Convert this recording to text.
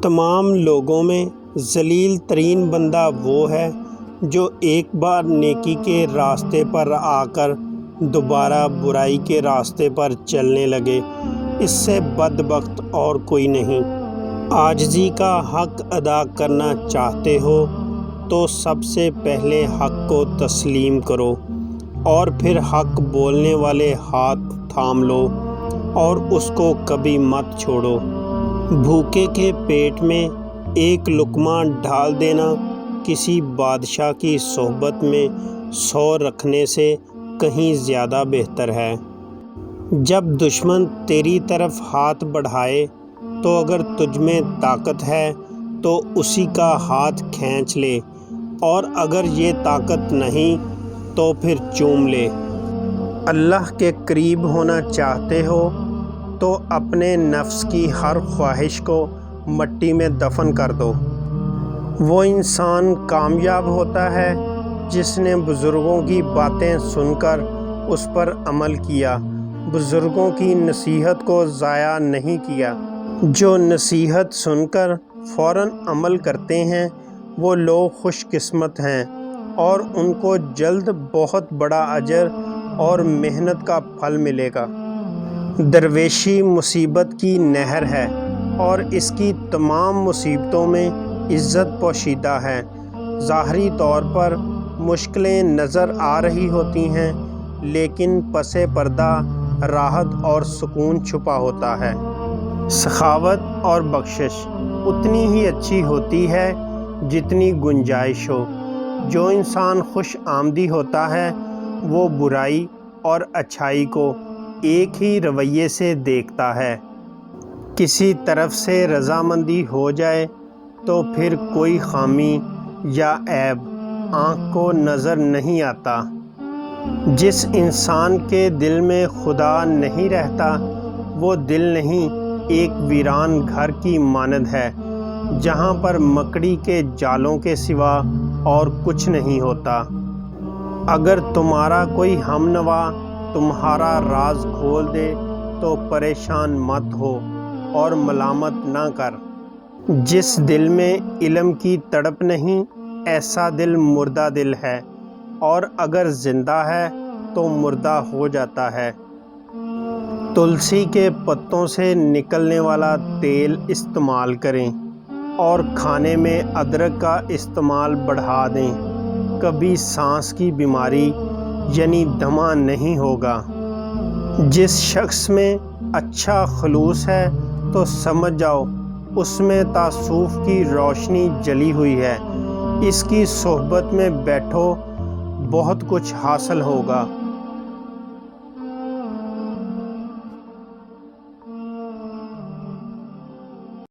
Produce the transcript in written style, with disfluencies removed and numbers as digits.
تمام لوگوں میں ذلیل ترین بندہ وہ ہے جو ایک بار نیکی کے راستے پر آ کر دوبارہ برائی کے راستے پر چلنے لگے۔ اس سے بدبخت اور کوئی نہیں۔ عاجزی کا حق ادا کرنا چاہتے ہو تو سب سے پہلے حق کو تسلیم کرو اور پھر حق بولنے والے ہاتھ تھام لو اور اس کو کبھی مت چھوڑو۔ بھوکے کے پیٹ میں ایک لقمہ ڈال دینا کسی بادشاہ کی صحبت میں 100 رکھنے سے کہیں زیادہ بہتر ہے۔ جب دشمن تیری طرف ہاتھ بڑھائے تو اگر تجھ میں طاقت ہے تو اسی کا ہاتھ کھینچ لے، اور اگر یہ طاقت نہیں تو پھر چوم لے۔ اللہ کے قریب ہونا چاہتے ہو تو اپنے نفس کی ہر خواہش کو مٹی میں دفن کر دو۔ وہ انسان کامیاب ہوتا ہے جس نے بزرگوں کی باتیں سن کر اس پر عمل کیا، بزرگوں کی نصیحت کو ضائع نہیں کیا۔ جو نصیحت سن کر فوراً عمل کرتے ہیں وہ لوگ خوش قسمت ہیں، اور ان کو جلد بہت بڑا اجر اور محنت کا پھل ملے گا۔ درویشی مصیبت کی نہر ہے اور اس کی تمام مصیبتوں میں عزت پوشیدہ ہے۔ ظاہری طور پر مشکلیں نظر آ رہی ہوتی ہیں لیکن پس پردہ راحت اور سکون چھپا ہوتا ہے۔ سخاوت اور بخشش اتنی ہی اچھی ہوتی ہے جتنی گنجائش ہو۔ جو انسان خوش آمدی ہوتا ہے وہ برائی اور اچھائی کو ایک ہی رویے سے دیکھتا ہے۔ کسی طرف سے رضامندی ہو جائے تو پھر کوئی خامی یا عیب آنکھ کو نظر نہیں آتا۔ جس انسان کے دل میں خدا نہیں رہتا وہ دل نہیں، ایک ویران گھر کی مانند ہے جہاں پر مکڑی کے جالوں کے سوا اور کچھ نہیں ہوتا۔ اگر تمہارا کوئی ہم نوا تمہارا راز کھول دے تو پریشان مت ہو اور ملامت نہ کر۔ جس دل میں علم کی تڑپ نہیں ایسا دل مردہ دل ہے، اور اگر زندہ ہے تو مردہ ہو جاتا ہے۔ تلسی کے پتوں سے نکلنے والا تیل استعمال کریں اور کھانے میں ادرک کا استعمال بڑھا دیں، کبھی سانس کی بیماری یعنی دمہ نہیں ہوگا۔ جس شخص میں اچھا خلوص ہے تو سمجھ جاؤ اس میں تعصب کی روشنی جلی ہوئی ہے۔ اس کی صحبت میں بیٹھو، بہت کچھ حاصل ہوگا۔